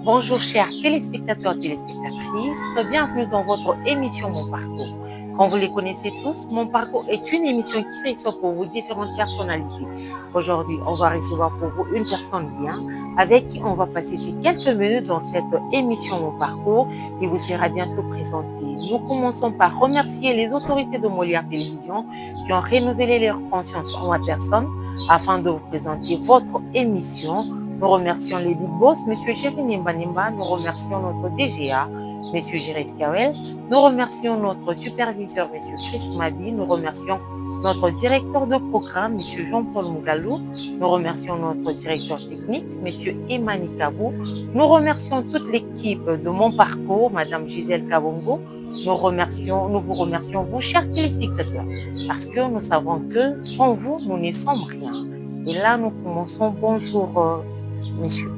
Bonjour chers téléspectateurs et téléspectatrices, bienvenue dans votre émission Mon Parcours. Comme vous les connaissez tous, Mon Parcours est une émission qui reçoit pour vous différentes personnalités. Aujourd'hui, on va recevoir pour vous une personne bien avec qui on va passer ces quelques minutes dans cette émission Mon Parcours qui vous sera bientôt présentée. Nous commençons par remercier les autorités de Molière Télévision qui ont renouvelé leur conscience en ma personne afin de vous présenter votre émission. Nous remercions les Big Boss, M. Jérémy Mbanimba. Nous remercions notre DGA, M. Jérémy Kawel. Nous remercions notre superviseur, M. Chris Mabi. Nous remercions notre directeur de programme, M. Jean-Paul Mougalou. Nous remercions notre directeur technique, M. Emani Kabou. Nous remercions toute l'équipe de Mon Parcours, Mme Gisèle Kabongo. Nous vous remercions, vous, chers téléspectateurs, parce que nous savons que sans vous, nous ne sommes rien. Et là, nous commençons. Bonjour, monsieur.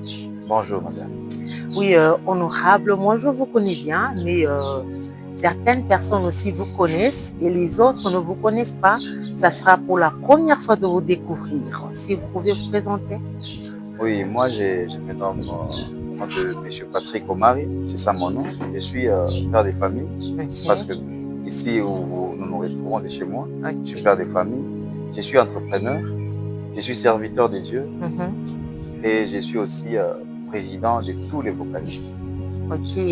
Bonjour, madame. Oui, honorable, moi je vous connais bien, mais certaines personnes aussi vous connaissent et les autres ne vous connaissent pas. Ça sera pour la première fois de vous découvrir. Si vous pouvez vous présenter. Oui, moi je me nomme M. Patrick Omari, c'est ça mon nom. Je suis père de famille, Okay. parce que ici où nous nous retrouvons, c'est chez moi. Okay. Je suis père de famille, je suis entrepreneur, je suis serviteur de Dieu. Et je suis aussi président de tous les vocalistes. Ok,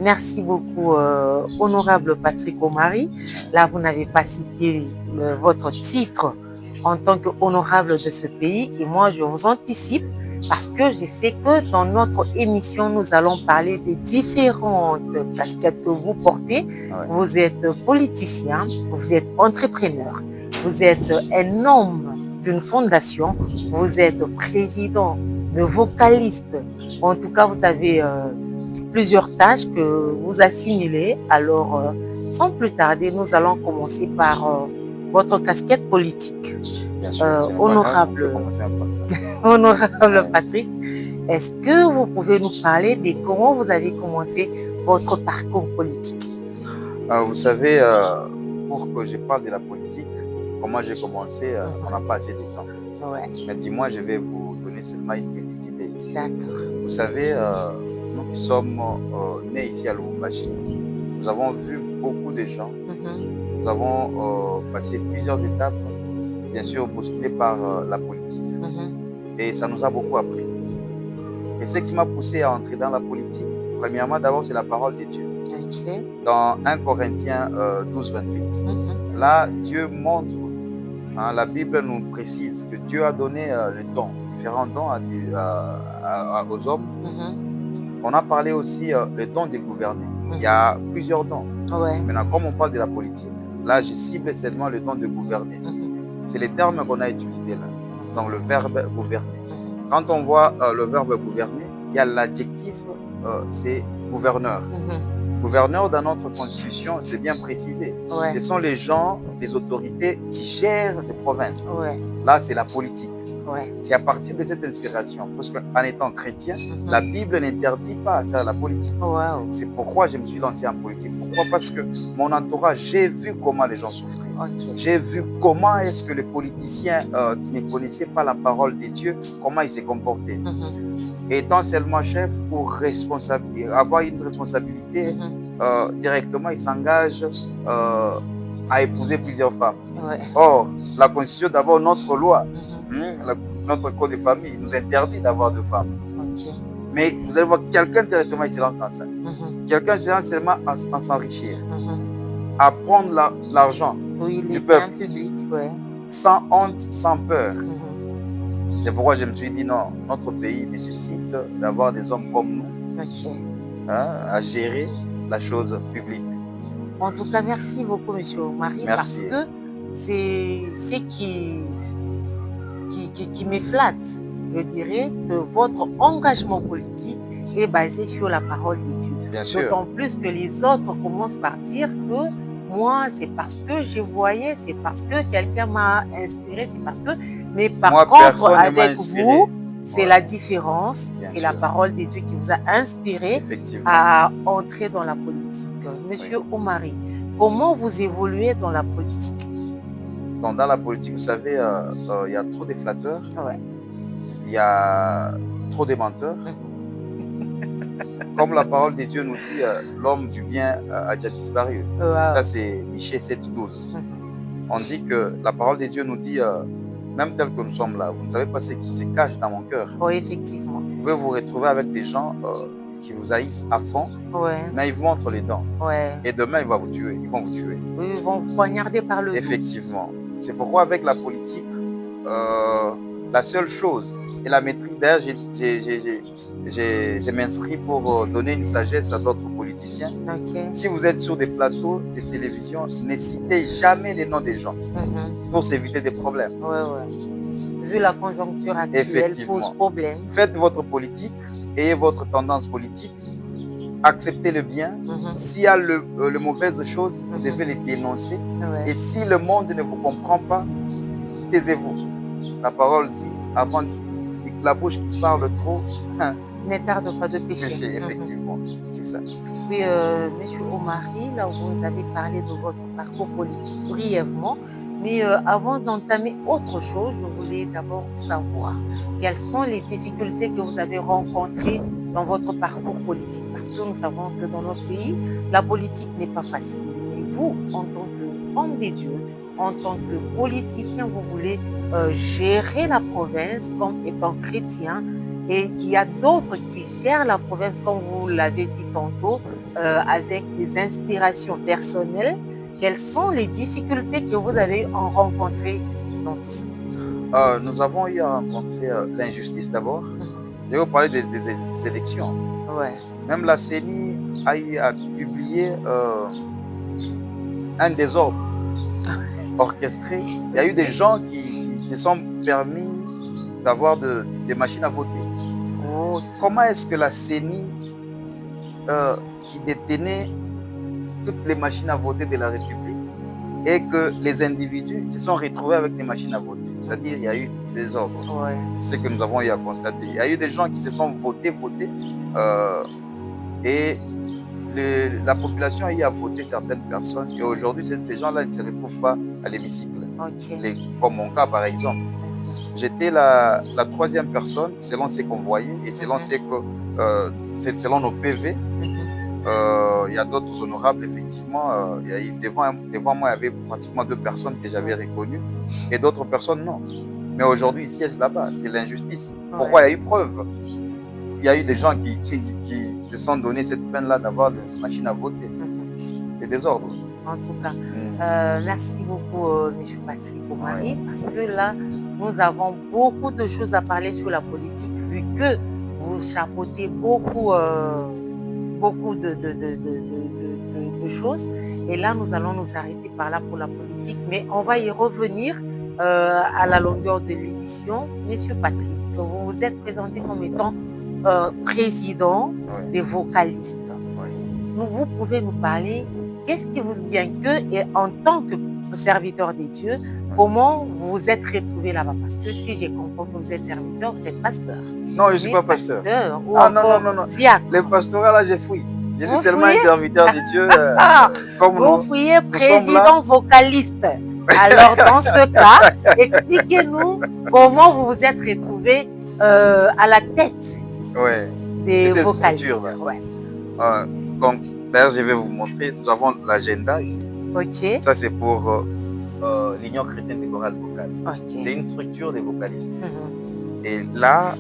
merci beaucoup, honorable Patrick Omari. Là, vous n'avez pas cité votre titre en tant qu'honorable de ce pays. Et moi, je vous anticipe parce que je sais que dans notre émission, nous allons parler des différentes casquettes que vous portez. Ouais. Vous êtes politicien, vous êtes entrepreneur, vous êtes un homme d'une fondation, vous êtes président de vocalistes. En tout cas, vous avez plusieurs tâches que vous assimilez. Alors, sans plus tarder, nous allons commencer par votre casquette politique. Bien sûr, honorable Patrick, est-ce que vous pouvez nous parler de comment vous avez commencé votre parcours politique? Vous savez, pour que je parle de la politique, comment j'ai commencé, on n'a pas assez de temps. Ouais. Mais dis-moi, je vais vous donner seulement une petite idée. D'accord. Vous savez, nous qui sommes nés ici à Lubumbashi, nous avons vu beaucoup de gens. Nous avons passé plusieurs étapes, bien sûr bousculées par la politique. Et ça nous a beaucoup appris. Et ce qui m'a poussé à entrer dans la politique, premièrement, d'abord, c'est la parole de Dieu. Okay. Dans 1 Corinthiens 12, 28, là, Dieu montre, la Bible nous précise que Dieu a donné le don, différents dons aux hommes. On a parlé aussi le don de gouverner. Il y a plusieurs dons. Ouais. Maintenant, comme on parle de la politique, là, je cible seulement le don de gouverner. C'est les termes qu'on a utilisés là, dans le verbe gouverner. Quand on voit le verbe gouverner, il y a l'adjectif, c'est gouverneur. Gouverneur, dans notre constitution, c'est bien précisé. Ouais. Ce sont les gens, les autorités qui gèrent les provinces. Ouais. Là, c'est la politique. Ouais. C'est à partir de cette inspiration, parce qu'en étant chrétien, la Bible n'interdit pas à faire la politique. Wow. C'est pourquoi je me suis lancé en politique. Pourquoi? Parce que mon entourage, j'ai vu comment les gens souffraient. Okay. J'ai vu comment est-ce que les politiciens qui ne connaissaient pas la parole de Dieu, comment ils se comportaient. Étant seulement chef ou avoir une responsabilité, directement, ils s'engagent à épouser plusieurs femmes. Ouais. Or, la Constitution, d'abord, notre loi, notre code de famille nous interdit d'avoir de femmes. Okay. Mais vous allez voir, quelqu'un directement, il se lance dans ça. Quelqu'un se lance seulement à s'enrichir, à prendre l'argent du peuple, public, ouais. sans honte, sans peur. C'est pourquoi je me suis dit, non, notre pays nécessite d'avoir des hommes comme nous, okay. À gérer la chose publique. En tout cas, merci beaucoup, monsieur Omari, parce que c'est ce qui me flatte. Je dirais que votre engagement politique est basé sur la parole de Dieu. D'autant plus que les autres commencent par dire que moi, c'est parce que je voyais, c'est parce que quelqu'un m'a inspiré, c'est parce que... Mais par contre, avec vous, c'est la différence. C'est la parole de Dieu qui vous a inspiré à entrer dans la politique. Monsieur Omari, comment vous évoluez dans la politique? Dans la politique, vous savez, il y a trop de flatteurs. Ouais. Il y a trop de menteurs. Comme la parole de Dieu nous dit, l'homme du bien a déjà disparu. Wow. Ça, c'est Michée 7:12. On dit que la parole de Dieu nous dit, même tel que nous sommes là, vous ne savez pas ce qui se cache dans mon cœur. Oui, effectivement. Vous pouvez vous retrouver avec des gens qui vous haïssent à fond, Ouais. mais ils vous montrent les dents. Ouais. Et demain, ils vont vous tuer. Oui, ils vont vous poignarder par le dos. Effectivement. C'est pourquoi avec la politique, la seule chose, et la maîtrise, d'ailleurs, je m'inscris pour donner une sagesse à d'autres politiciens. Okay. Si vous êtes sur des plateaux de télévision, ne citez jamais les noms des gens pour s'éviter des problèmes. Ouais. Vu la conjoncture actuelle, pose problème. Faites votre politique, ayez votre tendance politique, acceptez le bien. S'il y a le mauvaise chose, vous devez les dénoncer. Ouais. Et si le monde ne vous comprend pas, taisez-vous. La parole dit, avant la bouche qui parle trop, ne tarde pas de pécher. Effectivement, c'est ça. Oui, Monsieur Omari, là vous nous avez parlé de votre parcours politique brièvement, mais avant d'entamer autre chose, je voulais d'abord savoir quelles sont les difficultés que vous avez rencontrées dans votre parcours politique, parce que nous savons que dans notre pays, la politique n'est pas facile. Mais vous, en tant qu'homme de Dieu, en tant que politicien, vous voulez gérer la province comme étant chrétien, et il y a d'autres qui gèrent la province, comme vous l'avez dit tantôt, avec des inspirations personnelles. Quelles sont les difficultés que vous avez rencontrées dans tout ça? Nous avons eu à rencontrer l'injustice d'abord. Je vais vous parler des élections. Ouais. Même la CENI a eu à publier un désordre orchestré. Il y a eu des gens qui se sont permis d'avoir des machines à voter. Oh. Comment est-ce que la CENI, qui détenait toutes les machines à voter de la République, et que les individus se sont retrouvés avec des machines à voter? C'est-à-dire il y a eu des ordres. Ouais. C'est ce que nous avons eu à constater. Il y a eu des gens qui se sont votés, et la population a eu à voter certaines personnes. Et aujourd'hui, ces gens-là ne se retrouvent pas à l'hémicycle. Okay. Comme mon cas, par exemple. J'étais la troisième personne, selon ce qu'on voyait, et selon selon nos PV. Il y a d'autres honorables, effectivement. Devant moi, il y avait pratiquement 2 personnes que j'avais reconnues, et d'autres personnes, non. Mais aujourd'hui, ils siègent là-bas. C'est l'injustice. Ouais. Pourquoi? Il y a eu preuve. Il y a eu des gens qui se sont donné cette peine-là d'avoir des machines à voter. Des désordres. En tout cas, merci beaucoup, M. Patrick Omari, parce que là, nous avons beaucoup de choses à parler sur la politique, vu que vous chapeautez beaucoup de choses. Et là, nous allons nous arrêter par là pour la politique, mais on va y revenir à la longueur de l'émission. Monsieur Patrick, vous vous êtes présenté comme étant président des vocalistes. Vous pouvez nous parler, qu'est-ce qui vous, bien que, et en tant que serviteur des dieux, comment vous vous êtes retrouvé là-bas? Parce que si j'ai compris que vous êtes serviteur, vous êtes pasteur. Non, je ne suis pas pasteur. Non. Fiacre. Le pastorat, là, j'ai fouillé. Je suis seulement un serviteur de Dieu. Vous fouillez président vocaliste. Alors, dans ce cas, expliquez-nous comment vous vous êtes retrouvé à la tête des vocalistes. Donc, d'ailleurs, je vais vous montrer. Nous avons l'agenda ici. Ok. Ça, c'est pour l'Union chrétienne des chorales vocales. Okay. C'est une structure des vocalistes. Et là,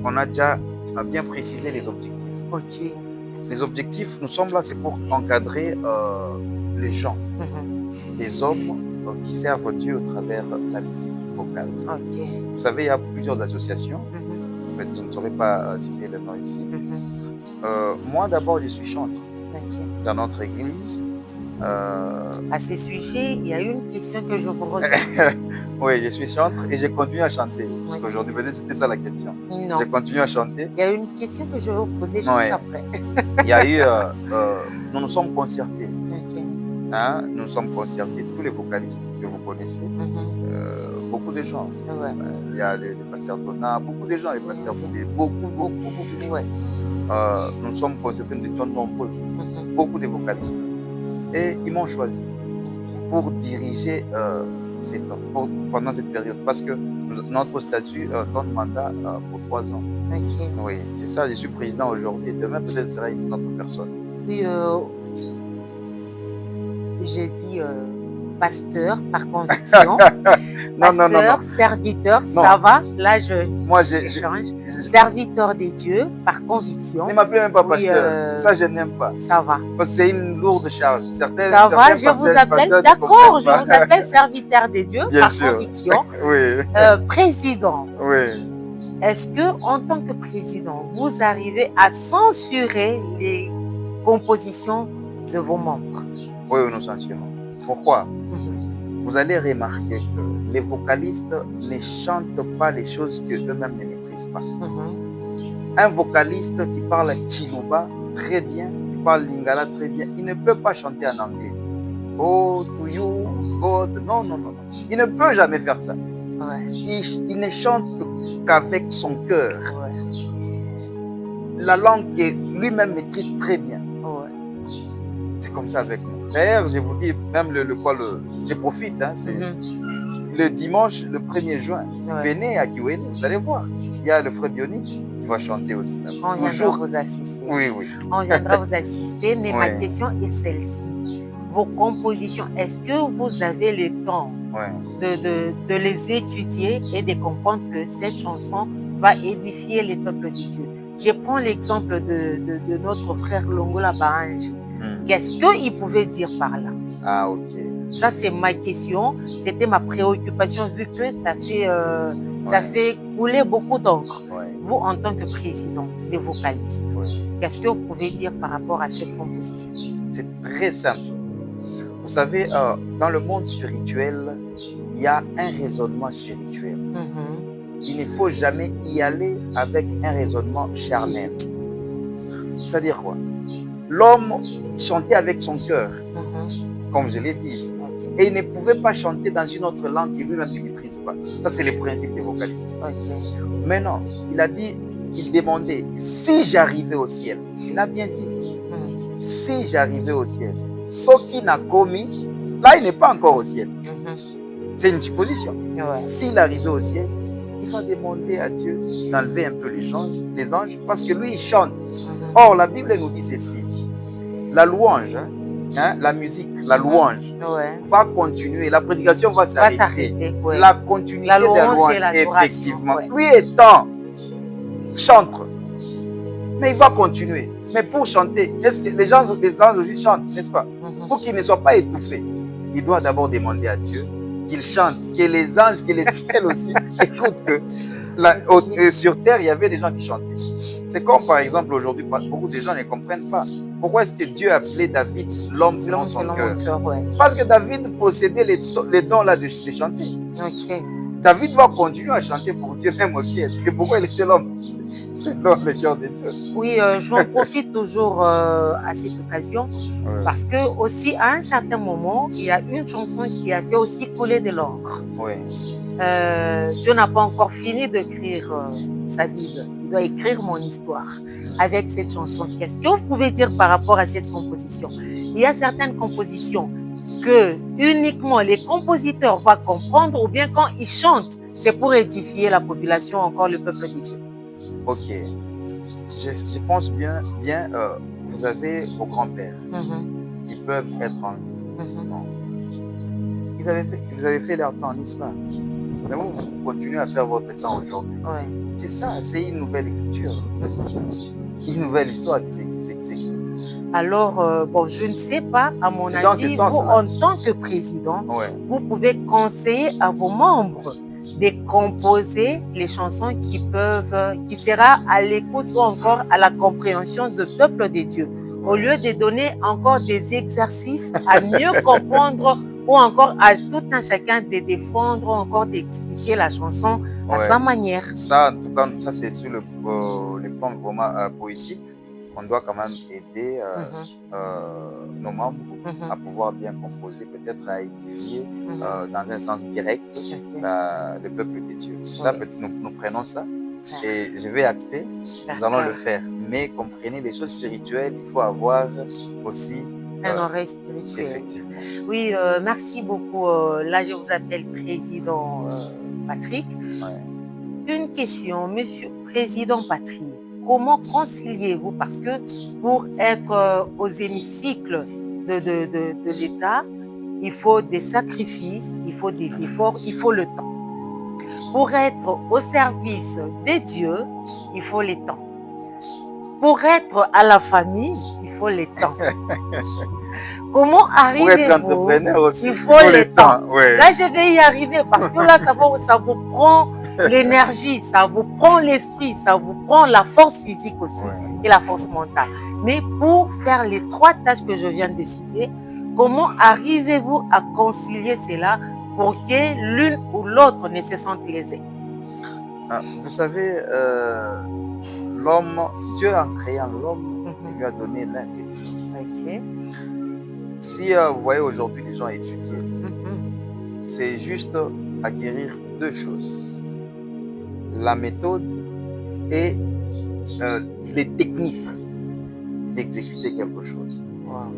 on a déjà bien précisé les objectifs. Ok. Les objectifs, nous sommes là, c'est pour encadrer les gens, les hommes qui servent Dieu au travers de la musique vocale. Okay. Vous savez, il y a plusieurs associations. Je ne saurais pas citer le nom ici. Moi, d'abord, je suis chanteur dans notre église. À ce sujet, il y a une question que je vous pose. Oui, je suis chanteur et je continue à chanter. Parce qu'aujourd'hui, peut-être c'était ça la question. Non. Je continue à chanter. Il y a une question que je vais vous poser juste après. Il y a eu, nous nous sommes concertés. Hein, nous nous sommes concertés, tous les vocalistes que vous connaissez, beaucoup de gens. Il y a les pasteurs Donna, beaucoup de gens, les pasteurs Boudé, beaucoup de gens. Nous sommes concertés, nous étions nombreux, beaucoup de vocalistes. Et ils m'ont choisi pour diriger 7 ans pendant cette période. Parce que notre statut donne mandat pour 3 ans. Ok. Oui, c'est ça, je suis président aujourd'hui. Demain, peut-être sera une autre personne. Oui, j'ai dit pasteur par conviction. Non, non, non, non. Pasteur, serviteur, Non. ça va. Là, Moi, je change. Serviteur des dieux par conviction. Ne m'appelez même pas Oui, pasteur. Ça, je n'aime pas. Ça va. Parce que c'est une lourde charge. Ça va, je vous appelle, d'accord, je vous appelle serviteur des dieux Bien par sûr. conviction. Oui. Président. Oui. Est-ce que, en tant que président, vous arrivez à censurer les compositions de vos membres? Oui, nous censurons. Pourquoi? Vous allez remarquer que les vocalistes ne chantent pas les choses que eux-mêmes ne maîtrisent pas. Un vocaliste qui parle Chiluba très bien, qui parle Lingala très bien, il ne peut pas chanter en anglais. Oh, to you, God. Non, non, non, non. Il ne peut jamais faire ça. Ouais. Il ne chante qu'avec son cœur. Ouais. La langue que lui-même maîtrise très bien. Ouais. C'est comme ça avec nous. D'ailleurs, je vous dis, même je profite, hein, le dimanche, le 1er juin, venez à Kiwene, vous allez voir. Il y a le frère Diony qui va chanter aussi. On viendra vous assister. Oui, oui. On viendra vous assister, mais ma question est celle-ci. Vos compositions, est-ce que vous avez le temps de les étudier et de comprendre que cette chanson va édifier les peuples de Dieu? Je prends l'exemple de notre frère Longola Baange. Qu'est-ce qu'il pouvait dire par là? Ah, ok. Ça, c'est ma question. C'était ma préoccupation vu que ça fait couler beaucoup d'encre. Vous, en tant que président des vocalistes, qu'est-ce que vous pouvez dire par rapport à cette composition? C'est très simple. Vous savez, dans le monde spirituel, il y a un raisonnement spirituel. Il ne faut jamais y aller avec un raisonnement charnel. C'est-à-dire quoi? L'homme chantait avec son cœur, comme je l'ai dit. Et il ne pouvait pas chanter dans une autre langue qu'il lui-même ne maîtrise pas. Ça, c'est le principe des vocalistes. Maintenant, il a dit, il demandait, si j'arrivais au ciel, il a bien dit, si j'arrivais au ciel, ce qui n'a commis, là, il n'est pas encore au ciel. C'est une supposition. S'il arrivait au ciel, il va demander à Dieu d'enlever un peu les anges, parce que lui, il chante. Or, la Bible nous dit ceci, la louange, la musique, la louange va continuer, la prédication va s'arrêter. La continuité de la louange, effectivement. Lui étant chantre, mais il va continuer. Mais pour chanter, est-ce que les anges aussi chantent, n'est-ce pas? Pour qu'ils ne soient pas étouffés, il doit d'abord demander à Dieu qu'il chante, que les anges, que les ciels aussi écoutent que sur terre, il y avait des gens qui chantaient. C'est comme par exemple aujourd'hui, beaucoup de gens ne comprennent pas. Pourquoi est-ce que Dieu a appelé David l'homme selon son cœur? Parce que David possédait les dons là de chanter. David va continuer à chanter pour Dieu même au ciel. C'est pourquoi il était l'homme. C'est l'homme, le cœur de Dieu. Oui, j'en profite toujours à cette occasion parce que aussi à un certain moment, il y a une chanson qui a fait aussi couler de l'encre. Dieu n'a pas encore fini d'écrire sa Bible. Il doit écrire mon histoire avec cette chanson. Qu'est-ce que vous pouvez dire par rapport à cette composition? Il y a certaines compositions que uniquement les compositeurs vont comprendre ou bien quand ils chantent, c'est pour édifier la population, encore le peuple de Dieu. Ok. Je pense bien vous avez vos grands-pères. Ils peuvent être en vie. Ils avaient fait leur temps, n'est-ce pas? Mais vous continuez à faire votre temps aujourd'hui. C'est ça, c'est une nouvelle écriture. Une nouvelle histoire qui s'écrit. Alors, bon, je ne sais pas, à mon avis, vous, en tant que président, vous pouvez conseiller à vos membres de composer les chansons qui sera à l'écoute ou encore à la compréhension du peuple de Dieu. Au lieu de donner encore des exercices à mieux comprendre ou encore à tout un chacun de défendre ou encore d'expliquer la chanson à sa manière. Ça, en tout cas, ça c'est sur le plan vraiment poétique. On doit quand même aider nos membres à pouvoir bien composer, peut-être à édifier dans un sens direct le peuple de Dieu. Ça, nous prenons ça et je vais acter, nous allons le faire. Mais comprenez les choses spirituelles, il faut avoir aussi Un oreille spirituelle. Effectivement. Oui, merci beaucoup. Là, je vous appelle Président Patrick. Ouais. Une question, Monsieur Président Patrick. Comment conciliez-vous? Parce que pour être aux hémicycles de l'État, il faut des sacrifices, il faut des efforts, il faut le temps. Pour être au service des dieux, il faut les temps. Pour être à la famille, il faut les temps. Comment Pour être arrivez-vous? entrepreneur aussi, Il faut les temps. Ouais. Là, je vais y arriver parce que là, ça vous prend l'énergie, ça vous prend l'esprit, ça vous prend la force physique aussi et la force mentale. Mais pour faire les 3 tâches que je viens de citer, comment arrivez-vous à concilier cela pour que l'une ou l'autre ne se sente lésée? Vous savez, l'homme, Dieu en créant l'homme, lui a donné l'intelligence. Ok. Si vous voyez aujourd'hui les gens étudier, c'est juste acquérir 2 choses. La méthode et les techniques d'exécuter quelque chose. Wow.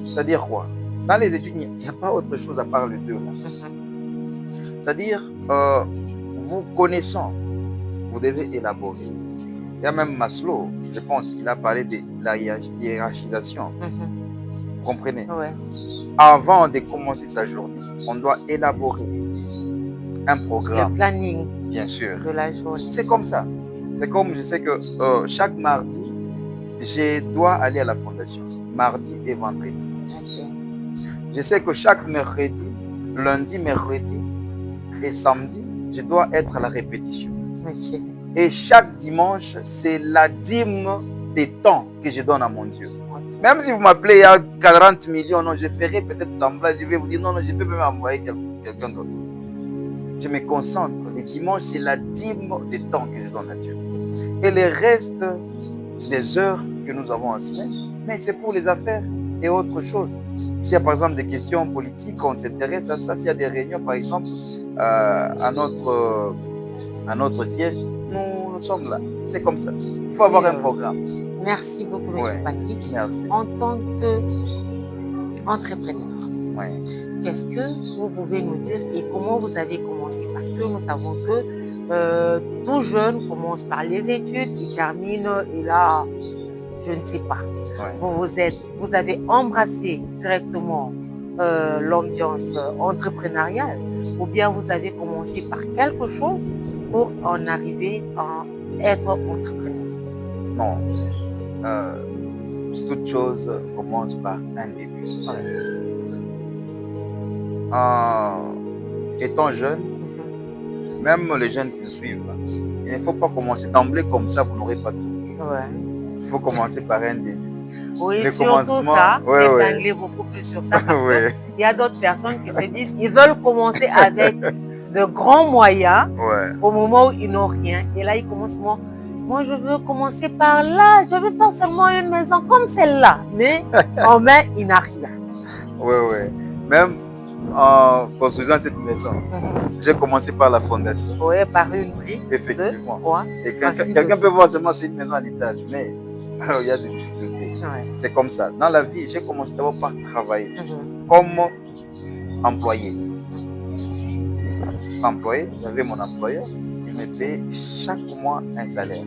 C'est-à-dire quoi? Dans les études, il n'y a pas autre chose à part les 2. C'est-à-dire, vous connaissant, vous devez élaborer. Il y a même Maslow, je pense, il a parlé de la hiérarchisation. Vous comprenez? Ouais. Avant de commencer sa journée, on doit élaborer un programme. Le planning. Bien sûr. De la journée. C'est comme ça. C'est comme je sais que chaque mardi, je dois aller à la fondation. Mardi et vendredi. Okay. Je sais que chaque mercredi, lundi, mercredi et samedi, je dois être à la répétition. Okay. Et chaque dimanche, c'est la dîme des temps que je donne à mon Dieu. Okay. Même si vous m'appelez il y a 40 millions, non, je ferai peut-être semblant, je vais vous dire non, je peux même envoyer quelqu'un d'autre. Je me concentre. Le dimanche, c'est la dîme des temps que je donne à Dieu. Et le reste des heures que nous avons en semaine, mais c'est pour les affaires et autre chose. S'il y a par exemple des questions politiques, on s'intéresse à ça. S'il y a des réunions, par exemple, à notre siège, nous sommes là. C'est comme ça. Il faut avoir un programme. Merci beaucoup, M. Patrick. Merci. En tant qu'entrepreneur, qu'est-ce que vous pouvez nous dire et comment vous avez commencé? Parce que nous savons que tout jeune commence par les études, il termine et là, je ne sais pas. Vous avez embrassé directement l'ambiance entrepreneuriale ou bien vous avez commencé par quelque chose pour en arriver à être entrepreneur? Non. Toute chose commence par un début. Étant jeune, même les jeunes qui nous suivent, il ne faut pas commencer d'emblée comme ça, vous n'aurez pas tout. Il faut commencer par un début. Oui, surtout ça, épingler beaucoup plus sur ça parce qu'il y a d'autres personnes qui se disent qu'ils veulent commencer avec de grands moyens au moment où ils n'ont rien. Et là, ils commencent, moi je veux commencer par là, je veux faire seulement une maison comme celle-là. Mais en main, il n'a rien. Même en construisant cette maison, j'ai commencé par la fondation. Par une brique. Effectivement. 2, 3. Et quelqu'un peut voir seulement c'est une maison à l'étage, mais il y a des difficultés. C'est comme ça. Dans la vie, j'ai commencé d'abord par travailler comme employé. J'avais mon employeur, il me payait chaque mois un salaire.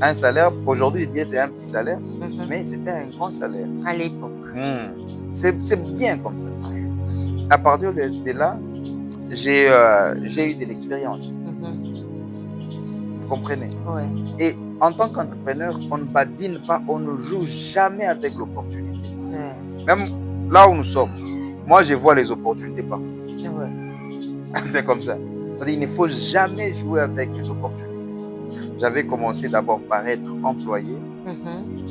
Un salaire, aujourd'hui je dirais c'est un petit salaire, mais c'était un grand salaire. À l'époque. C'est bien comme ça. À partir de là, j'ai eu de l'expérience. Vous comprenez? Et en tant qu'entrepreneur, on ne badine pas, on ne joue jamais avec l'opportunité. Même là où nous sommes, moi je vois les opportunités partout. C'est comme ça. C'est-à-dire qu'il ne faut jamais jouer avec les opportunités. J'avais commencé d'abord par être employé.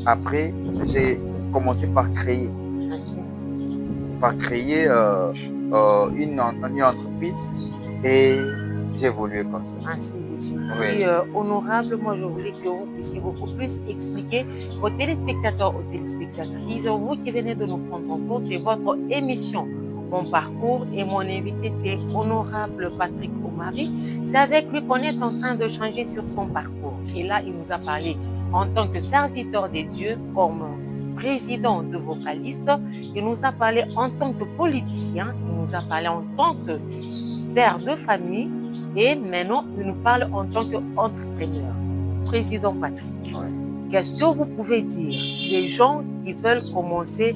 Après, j'ai commencé par créer. Une entreprise et j'ai évolué comme ça. Ainsi de suite. Honorable, moi je voulais que vous puissiez beaucoup plus expliquer aux téléspectateurs, aux téléspectatrices, vous qui venez de nous prendre en compte, c'est votre émission Mon Parcours et mon invité c'est Honorable Patrick Omari. C'est avec lui qu'on est en train de changer sur son parcours. Et là, il nous a parlé en tant que serviteur des dieux, comme président de Vocaliste. Il nous a parlé en tant que politicien, il nous a parlé en tant que père de famille et maintenant il nous parle en tant qu'entrepreneur. Président Patrick, qu'est-ce que vous pouvez dire des gens qui veulent commencer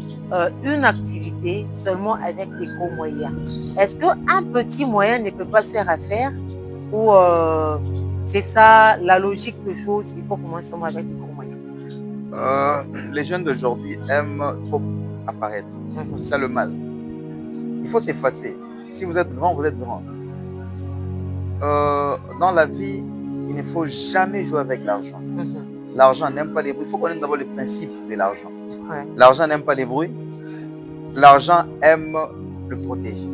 une activité seulement avec des gros moyens? Est-ce qu'un petit moyen ne peut pas faire affaire ou c'est ça la logique de choses, il faut commencer seulement avec des gros moyens? Les jeunes d'aujourd'hui aiment trop apparaître. C'est ça le mal. Il faut s'effacer. Si vous êtes grand, vous êtes grand. Dans la vie, il ne faut jamais jouer avec l'argent. L'argent n'aime pas les bruits. Il faut connaître d'abord le principe de l'argent. L'argent n'aime pas les bruits. L'argent aime le protéger.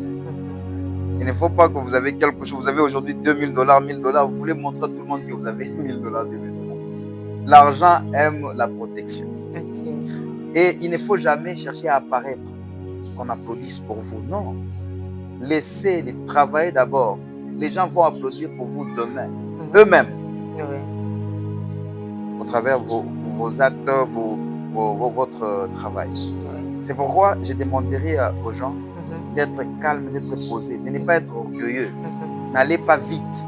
Il ne faut pas que vous avez quelque chose. Vous avez aujourd'hui $2000, $1000. Vous voulez montrer à tout le monde que vous avez $1000, $2000. L'argent aime la protection. Et il ne faut jamais chercher à apparaître, qu'on applaudisse pour vous. Non. Laissez-les travailler d'abord. Les gens vont applaudir pour vous demain. Eux-mêmes. Au travers vos actes, votre travail. C'est pourquoi je demanderai aux gens d'être calmes, d'être posés, de ne pas être orgueilleux. N'allez pas vite.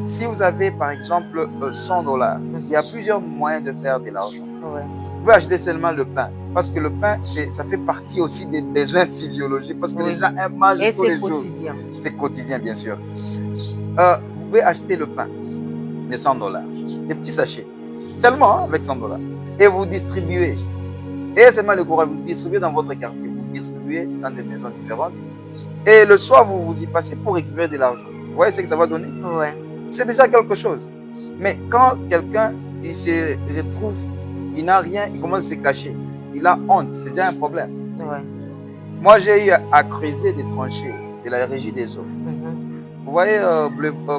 Si vous avez par exemple $100, il y a plusieurs moyens de faire de l'argent. Vous pouvez acheter seulement le pain. Parce que le pain, ça fait partie aussi des besoins physiologiques. Parce que les gens aiment manger tous les jours. Quotidien. C'est quotidien, bien sûr. Vous pouvez acheter le pain de $100, des petits sachets. Seulement avec $100. Et vous distribuez. Et seulement le courage, vous distribuez dans votre quartier. Vous distribuez dans des maisons différentes. Et le soir, vous y passez pour récupérer de l'argent. Vous voyez ce que ça va donner? C'est déjà quelque chose. Mais quand quelqu'un il se retrouve, il n'a rien, il commence à se cacher. Il a honte, c'est déjà un problème. Moi, j'ai eu à creuser des tranchées de la régie des eaux. Vous voyez,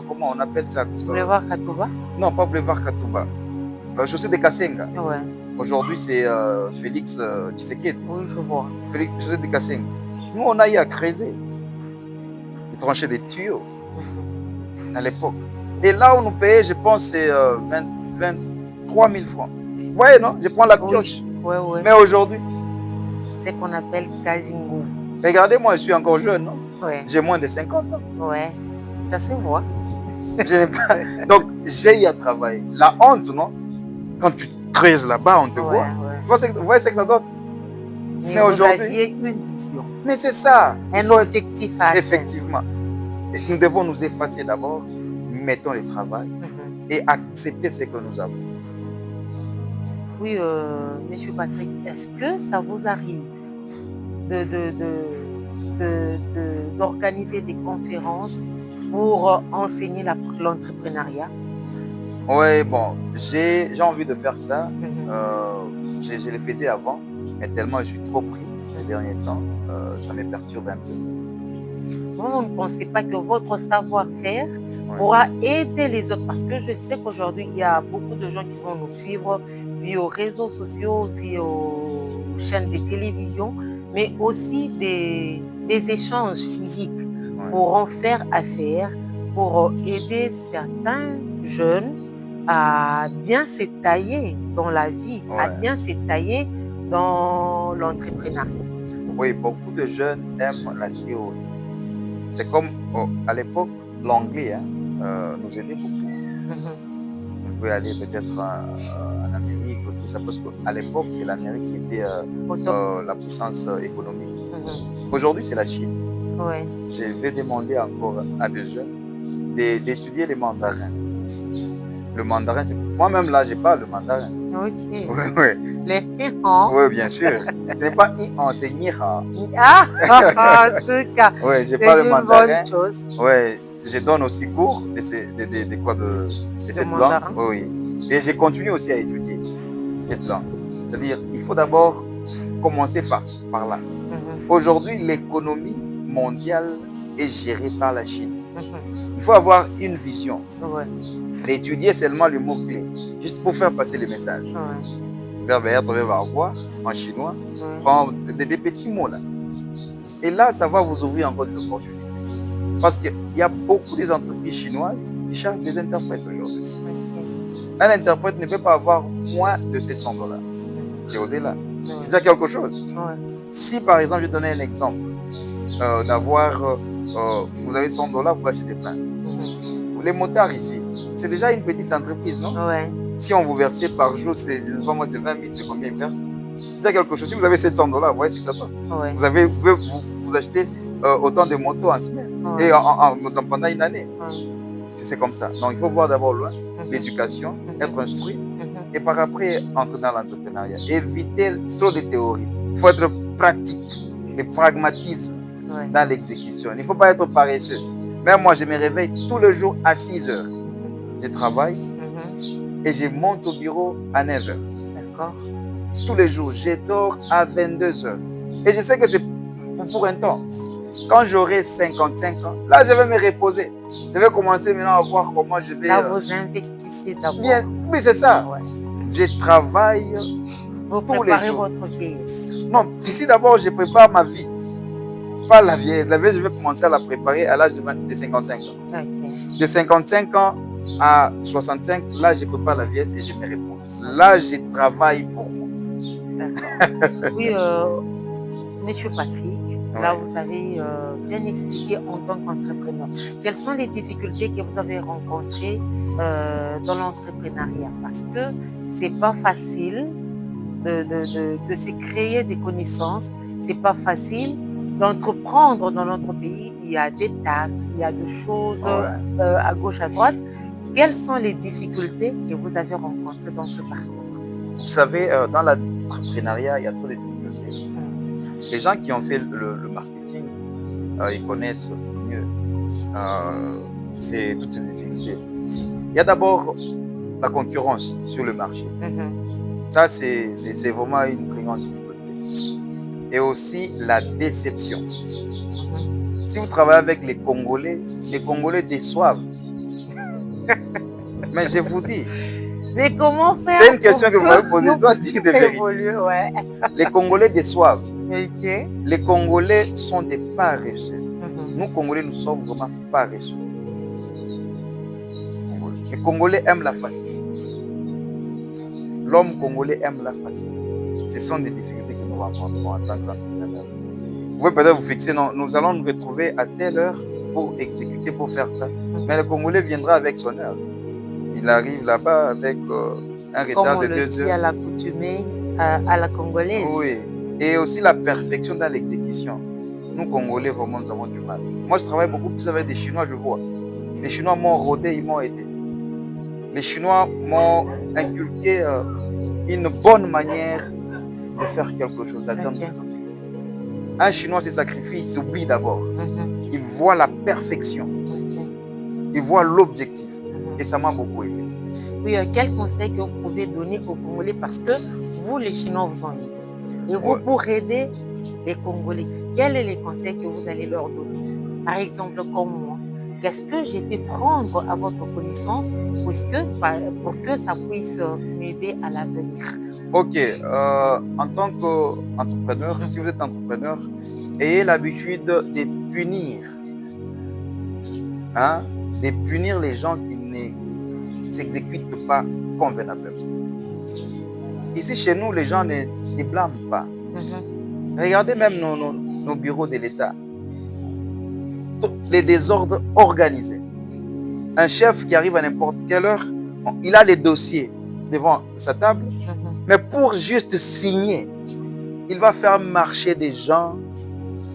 comment on appelle ça? Boulevard Katouba? Non, pas Boulevard Katouba. Chaussée de Kassenga. Aujourd'hui, c'est Félix Tshisekedi. Oui, je vois. Chaussée de Kassenga. Nous, on a eu à creuser des tranchées des tuyaux à l'époque. Et là, on nous payait, je pense, c'est 23 000 francs. Vous voyez, non? Je prends la pioche. Mais aujourd'hui, c'est qu'on appelle Kazingou. Regardez, moi, je suis encore jeune, non? J'ai moins de 50 ans. Ça se voit. Donc, j'ai eu à travailler. La honte, non? Quand tu creuses là-bas, on te voit. Vous voyez ce que ça donne? Mais aujourd'hui, vous aviez une vision. Mais c'est ça. Un objectif à atteindre. Effectivement. Et nous devons nous effacer d'abord, mettons le travail et accepter ce que nous avons. Oui, Monsieur Patrick, est-ce que ça vous arrive d'organiser des conférences pour enseigner l'entrepreneuriat? Oui, bon, j'ai envie de faire ça. Je le faisais avant, mais tellement je suis trop pris ces derniers temps, ça me perturbe un peu. Vous ne pensez pas que votre savoir-faire pourra aider les autres? Parce que je sais qu'aujourd'hui, il y a beaucoup de gens qui vont nous suivre via aux réseaux sociaux, via aux chaînes de télévision, mais aussi des échanges physiques pourront faire affaire pour aider certains jeunes à bien se tailler dans la vie, à bien se tailler dans l'entrepreneuriat. Oui, beaucoup de jeunes aiment la théorie. C'est comme à l'époque, l'anglais nous aidait beaucoup. On pouvait aller peut-être en Amérique, tout ça, parce qu'à l'époque, c'est l'Amérique qui était la puissance économique. Aujourd'hui, c'est la Chine. Je vais demander encore à des jeunes d'étudier les mandarins. Le mandarin, c'est... Moi-même, là, je parle le mandarin. Oui. Les oui, bien sûr. Ce n'est pas i-han, c'est ni-ha. En tout cas, je parle le mandarin. Bonne chose. Je donne aussi cours de cette langue. Oui. Et je continue aussi à étudier cette langue. C'est-à-dire, il faut d'abord commencer par là. Aujourd'hui, l'économie mondiale est gérée par la Chine. Il faut avoir une vision. D'étudier seulement le mot-clé, juste pour faire passer le message. Verbe être, verbe avoir, en chinois, prendre des petits mots là. Et là, ça va vous ouvrir encore des opportunités. Parce qu'il y a beaucoup d'entreprises chinoises qui cherchent des interprètes aujourd'hui. Un interprète ne peut pas avoir moins de $700. C'est au-delà. C'est déjà quelque chose. Ouais. Si par exemple, je donnais un exemple, d'avoir, vous avez 100 dollars pour acheter des pains. Les motards ici, c'est déjà une petite entreprise, non? Ouais. Si on vous versait par jour, c'est, je ne sais pas moi, c'est 20 000, c'est combien ils versent? C'est déjà quelque chose. Si vous avez 700 dollars, vous voyez ce que ça fait. Ouais. Vous pouvez vous acheter autant de motos en semaine Ouais. et pendant une année. Ouais. Si c'est comme ça. Donc, il faut voir d'abord loin l'éducation, être instruit et par après entrer dans l'entrepreneuriat. Éviter trop de théorie. Il faut être pratique, le pragmatisme Ouais. dans l'exécution. Il ne faut pas être paresseux. Même moi, je me réveille tous les jours à 6 heures. Je travaille et je monte au bureau à 9 heures. D'accord. Tous les jours, je dors à 22 heures. Et je sais que c'est pour un temps. Quand j'aurai 55 ans, là, je vais me reposer. Je vais commencer maintenant à voir comment je vais... Là, vous investissez d'abord. Bien, oui, c'est ça. Ouais. Je travaille Vous tous les préparez jours. votre vieillesse. Non, ici d'abord, je prépare ma vie. Pas la vieillesse. La vieillesse, je vais commencer à la préparer à l'âge de 55 ans. Ok. De 55 ans à 65, là, je prépare la vieillesse et je me repose. Là, je travaille pour moi. D'accord. Oui, Monsieur Patrick, là, vous avez bien expliqué en tant qu'entrepreneur. Quelles sont les difficultés que vous avez rencontrées dans l'entrepreneuriat? Parce que c'est pas facile de se créer des connaissances. C'est pas facile d'entreprendre dans notre pays. Il y a des taxes, il y a des choses à gauche, à droite. Quelles sont les difficultés que vous avez rencontrées dans ce parcours? Vous savez, dans l'entrepreneuriat, il y a trop de difficultés. Les gens qui ont fait le marketing, ils connaissent mieux toutes ces difficultés. Il y a d'abord la concurrence sur le marché. Ça, c'est vraiment une très grande difficulté. Et aussi la déception. Si vous travaillez avec les Congolais déçoivent. Mais je vous dis, mais comment faire? C'est une question que vous m'avez posée, je dois dire de vérité. Ouais. Les Congolais déçoivent. Ok. Les Congolais sont des paresseux. Nous, Congolais, nous sommes vraiment paresseux. Les Congolais aiment la facilité. L'homme congolais aime la facilité. Ce sont des difficultés que nous rencontrons en tant qu'entrepreneurs. Vous pouvez peut-être vous fixer, non, nous allons nous retrouver à telle heure pour exécuter, pour faire ça. Mais le Congolais viendra avec son heure. Il arrive là-bas avec un retard de 2 heures. Comme on le dit à l'accoutumée, à la congolaise. Oui. Et aussi la perfection dans l'exécution. Nous, Congolais, vraiment, nous avons du mal. Moi, je travaille beaucoup plus avec des Chinois, je vois. Les Chinois m'ont rodé, ils m'ont aidé. Les Chinois m'ont inculqué une bonne manière de faire quelque chose, d'atteindre ses objectifs. Un Chinois se sacrifie, il s'oublie d'abord. Il voit la perfection. Il voit l'objectif. Et ça m'a beaucoup aidé. Oui, quel conseil que vous pouvez donner aux Congolais? Parce que vous, les Chinois, vous en aidez. Et vous, pour aider les Congolais, quels sont les conseils que vous allez leur donner? Par exemple, comme moi, qu'est-ce que j'ai pu prendre à votre connaissance pour que ça puisse m'aider à l'avenir? Ok, en tant qu'entrepreneur, si vous êtes entrepreneur, ayez l'habitude de punir. Hein? De punir les gens qui ne s'exécutent pas convenablement. Ici, chez nous, les gens ne blâment pas. Regardez même nos bureaux de l'État. Les désordres organisés. Un chef qui arrive à n'importe quelle heure, il a les dossiers devant sa table, mais pour juste signer, il va faire marcher des gens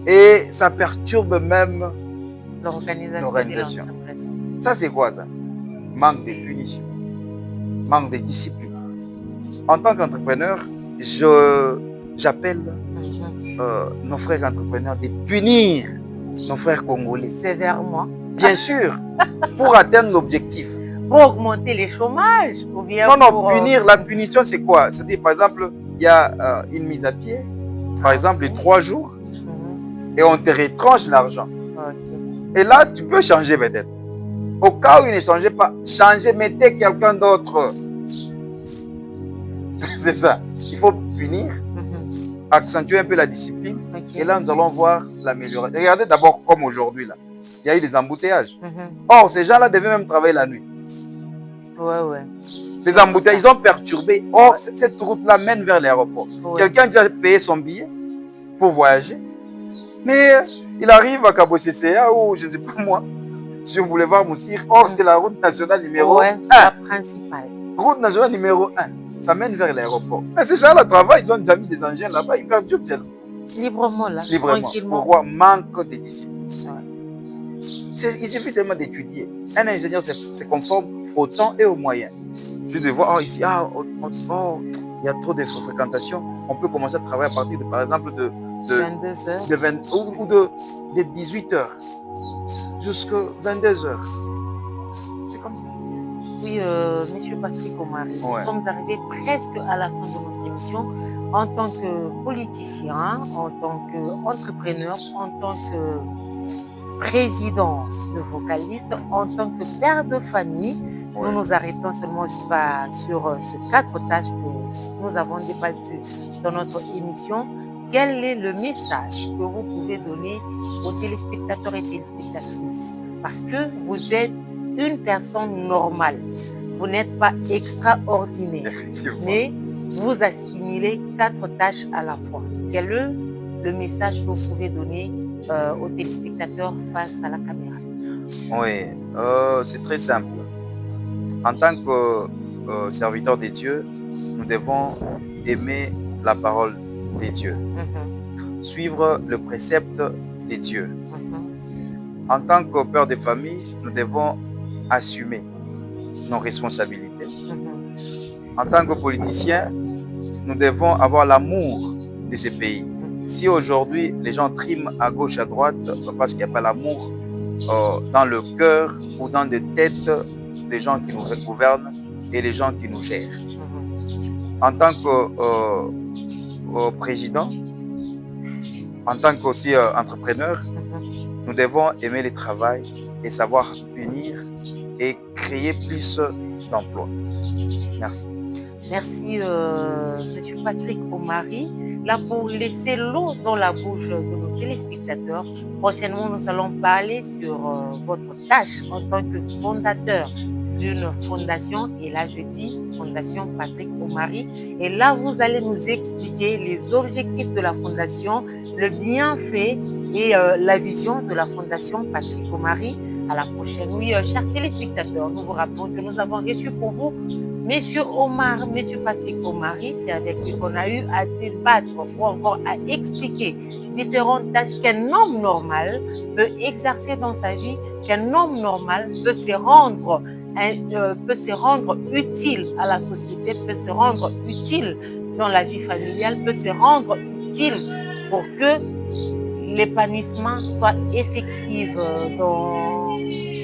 et ça perturbe même l'organisation. Ça, c'est quoi ça? Manque de punition, manque de discipline. En tant qu'entrepreneur, j'appelle nos frères entrepreneurs de punir nos frères congolais. Sévèrement. Bien sûr, pour atteindre l'objectif. Pour augmenter les chômages ou bien pour punir. La punition, c'est quoi? C'est-à-dire, par exemple, il y a une mise à pied, par exemple, de 3 jours, et on te retranche l'argent. Et là, tu peux changer peut-être. Au cas où il ne changeait pas, changez, mettez quelqu'un d'autre. C'est ça. Il faut punir, accentuer un peu la discipline. Et là, nous allons voir l'amélioration. Regardez d'abord comme aujourd'hui, là. Il y a eu des embouteillages. Or, ces gens-là devaient même travailler la nuit. Ouais. Les embouteillages, ils ont perturbé. Or, cette route-là mène vers l'aéroport. Oui. Quelqu'un a déjà payé son billet pour voyager, mais il arrive à Cabo CCA ou je ne sais pas moi, sur Boulevard Moussir. Or, c'est la route nationale numéro 1. La principale. Route nationale numéro 1. Ça mène vers l'aéroport. Mais ces gens-là travaillent, ils ont déjà mis des engins là-bas, ils perturbent tellement. Librement, là. Librement. Tranquillement. Pourquoi? Manque de discipline. Ouais. Il suffit seulement d'étudier. Un ingénieur se conforme au temps et aux moyens. Je de voir, ici, il y a trop de fréquentation. On peut commencer à travailler à partir de, par exemple, de 22 heures. de 20, ou de 18 heures jusqu'à 22 heures. C'est comme ça. Oui, Monsieur Patrick Omari, Ouais. nous sommes arrivés presque à la fin de notre émission. En tant que politicien, en tant qu'entrepreneur, en tant que président de Vocaliste, en tant que père de famille, nous nous arrêtons seulement sur ces 4 tâches que nous avons débattues dans notre émission. Quel est le message que vous pouvez donner aux téléspectateurs et téléspectatrices? Parce que vous êtes une personne normale. Vous n'êtes pas extraordinaire. Effectivement. Mais vous assimilez 4 tâches à la fois. Quel est le message que vous pouvez donner aux téléspectateurs face à la caméra? Oui, c'est très simple. En tant que serviteur de Dieu, nous devons aimer la parole de Dieu, suivre le précepte de Dieu. En tant que père de famille, nous devons assumer nos responsabilités. En tant que politicien, nous devons avoir l'amour de ce pays. Si aujourd'hui les gens triment à gauche, à droite, parce qu'il n'y a pas l'amour dans le cœur ou dans les têtes des gens qui nous gouvernent et les gens qui nous gèrent. En tant que président, en tant qu'aussi entrepreneur, nous devons aimer le travail et savoir unir et créer plus d'emplois. Merci. Merci, Monsieur Patrick Omari. Là, pour laisser l'eau dans la bouche de nos téléspectateurs, prochainement, nous allons parler sur votre tâche en tant que fondateur d'une fondation. Et là, je dis Fondation Patrick Omari. Et là, vous allez nous expliquer les objectifs de la fondation, le bienfait et la vision de la Fondation Patrick Omari. À la prochaine. Oui, chers téléspectateurs, nous vous rappelons que nous avons reçu pour vous Monsieur Patrick Omari. C'est avec lui qu'on a eu à débattre ou encore à expliquer différentes tâches qu'un homme normal peut exercer dans sa vie, qu'un homme normal peut se rendre utile à la société, peut se rendre utile dans la vie familiale, peut se rendre utile pour que l'épanouissement soit effectif dans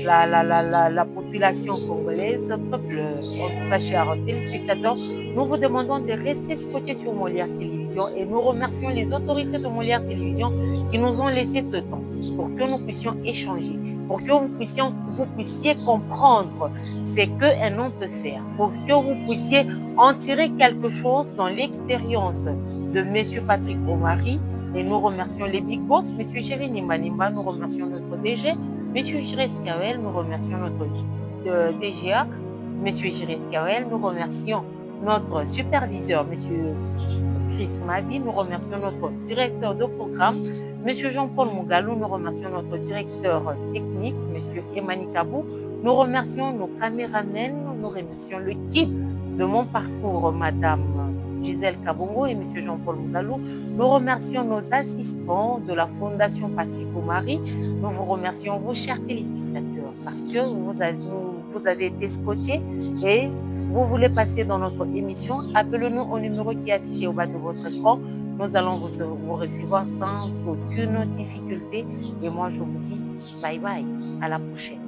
la population congolaise, peuple, en tout cas chers téléspectateurs. Nous vous demandons de rester scotchés sur Molière Télévision et nous remercions les autorités de Molière Télévision qui nous ont laissé ce temps pour que nous puissions échanger, pour que vous puissiez comprendre ce qu'un homme peut faire, pour que vous puissiez en tirer quelque chose dans l'expérience de M. Patrick Omari. Et nous remercions les big boss, M. Chéri Nimba, nous remercions notre DG, M. Gires Kawel, nous remercions notre DGA, M. Gires Kawel, nous remercions notre superviseur, M. Chris Mabi, nous remercions notre directeur de programme, M. Jean-Paul Mougalou, nous remercions notre directeur technique, M. Emani Kabou, nous remercions nos caméramens, nous remercions l'équipe de Mon Parcours, Madame Gisèle Kabongo et M. Jean-Paul Mougalou. Nous remercions nos assistants de la Fondation Patrick Omari. Nous vous remercions, vos chers téléspectateurs, parce que vous avez été scotchés et vous voulez passer dans notre émission. Appelez-nous au numéro qui est affiché au bas de votre écran. Nous allons vous recevoir sans aucune difficulté. Et moi, je vous dis bye bye. À la prochaine.